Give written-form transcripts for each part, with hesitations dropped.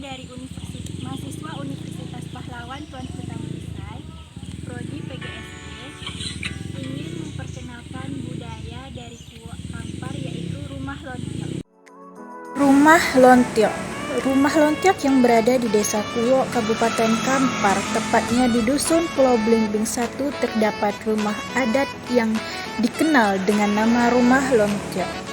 dari mahasiswa Universitas Pahlawan Tuan Kutang Perisai, Prodi PGSD, ingin memperkenalkan budaya dari Kuok Kampar, yaitu Rumah Lontiok. Rumah Lontiok. Rumah Lontiok yang berada di Desa Kuok, Kabupaten Kampar, tepatnya di Dusun Pulau Blimbing 1, terdapat rumah adat yang dikenal dengan nama Rumah Lontiok.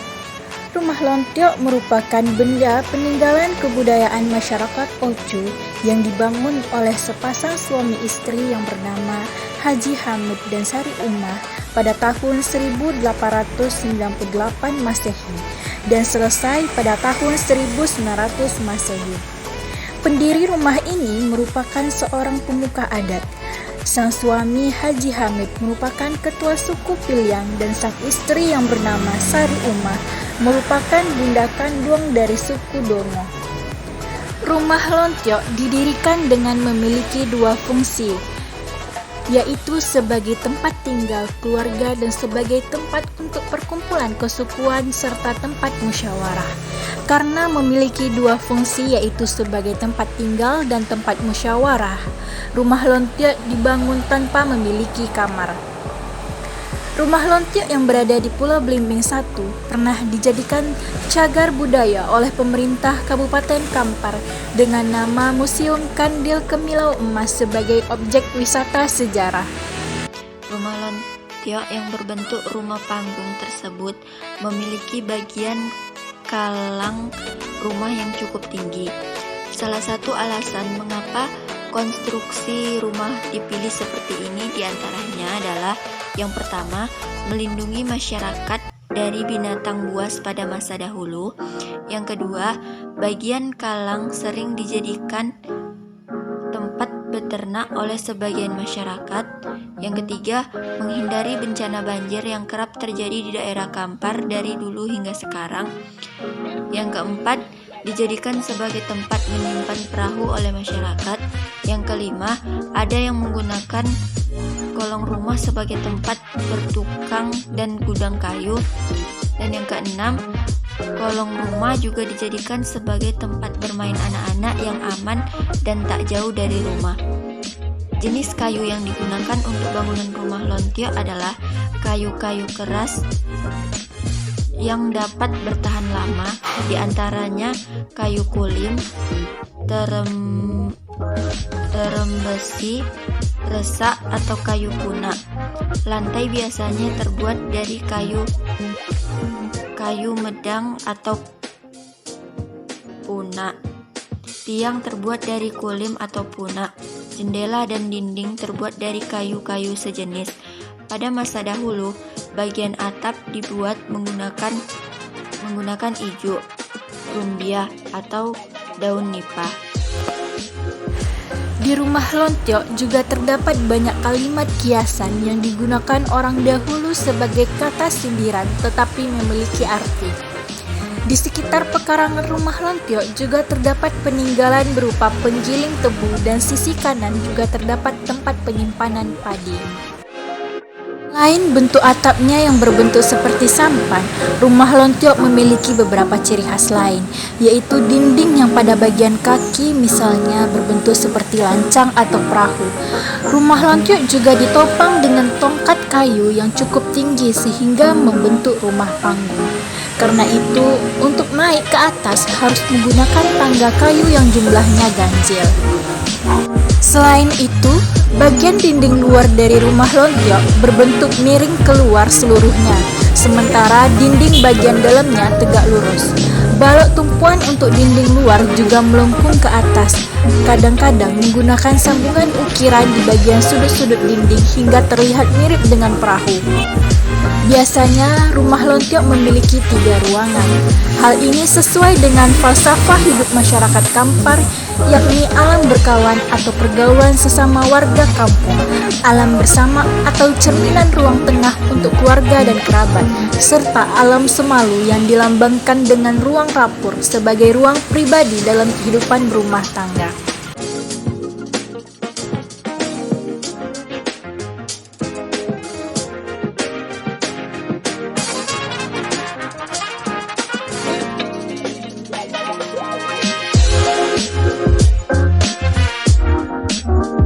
Rumah Lontiok merupakan benda peninggalan kebudayaan masyarakat Ojo yang dibangun oleh sepasang suami istri yang bernama Haji Hamid dan Sari Umah pada tahun 1898 Masehi dan selesai pada tahun 1900 Masehi. Pendiri rumah ini merupakan seorang pemuka adat. Sang suami Haji Hamid merupakan ketua suku Piliang dan sang istri yang bernama Sari Umah merupakan bunda kandung dari suku Dono. Rumah Lontiok didirikan dengan memiliki dua fungsi, yaitu sebagai tempat tinggal keluarga dan sebagai tempat untuk perkumpulan kesukuan serta tempat musyawarah. Karena memiliki dua fungsi, yaitu sebagai tempat tinggal dan tempat musyawarah, Rumah Lontiok dibangun tanpa memiliki kamar. Rumah Lontiok yang berada di Pulau Blimbing 1 pernah dijadikan cagar budaya oleh pemerintah Kabupaten Kampar dengan nama Museum Kandil Kemilau Emas sebagai objek wisata sejarah. Rumah Lontiok yang berbentuk rumah panggung tersebut memiliki bagian kalang rumah yang cukup tinggi. Salah satu alasan mengapa konstruksi rumah dipilih seperti ini diantaranya adalah yang pertama, melindungi masyarakat dari binatang buas pada masa dahulu. Yang kedua, bagian kalang sering dijadikan tempat beternak oleh sebagian masyarakat. Yang ketiga, menghindari bencana banjir yang kerap terjadi di daerah Kampar dari dulu hingga sekarang. Yang keempat, dijadikan sebagai tempat menyimpan perahu oleh masyarakat. Yang kelima, ada yang menggunakan kolong rumah sebagai tempat bertukang dan gudang kayu. Dan yang keenam, kolong rumah juga dijadikan sebagai tempat bermain anak-anak yang aman dan tak jauh dari rumah. Jenis kayu yang digunakan untuk bangunan rumah Lontiok adalah kayu-kayu keras yang dapat bertahan lama, di antaranya kayu kulim, terem besi, resak atau kayu puna. Lantai biasanya terbuat dari kayu medang atau puna. Tiang terbuat dari kulim atau puna. Jendela dan dinding terbuat dari kayu-kayu sejenis. Pada masa dahulu, bagian atap dibuat menggunakan ijuk, rumbia atau daun nipah. Di Rumah Lontiok juga terdapat banyak kalimat kiasan yang digunakan orang dahulu sebagai kata sindiran tetapi memiliki arti. Di sekitar pekarangan Rumah Lontiok juga terdapat peninggalan berupa penggiling tebu dan sisi kanan juga terdapat tempat penyimpanan padi. Selain bentuk atapnya yang berbentuk seperti sampan, Rumah Lontiok memiliki beberapa ciri khas lain, yaitu dinding yang pada bagian kaki misalnya berbentuk seperti lancang atau perahu. Rumah Lontiok juga ditopang dengan tongkat kayu yang cukup tinggi sehingga membentuk rumah panggung. Karena itu, untuk naik ke atas harus menggunakan tangga kayu yang jumlahnya ganjil. Selain itu, bagian dinding luar dari Rumah Lontiok berbentuk miring keluar seluruhnya, sementara dinding bagian dalamnya tegak lurus. Balok tumpuan untuk dinding luar juga melengkung ke atas, kadang-kadang menggunakan sambungan ukiran di bagian sudut-sudut dinding hingga terlihat mirip dengan perahu. Biasanya, Rumah Lontiok memiliki 3 ruangan. Hal ini sesuai dengan falsafah hidup masyarakat Kampar, yakni alam berkawan atau pergaulan sesama warga kampung, alam bersama atau cerminan ruang tengah untuk keluarga dan kerabat, serta alam semalu yang dilambangkan dengan ruang rapur sebagai ruang pribadi dalam kehidupan berumah tangga. Dadah.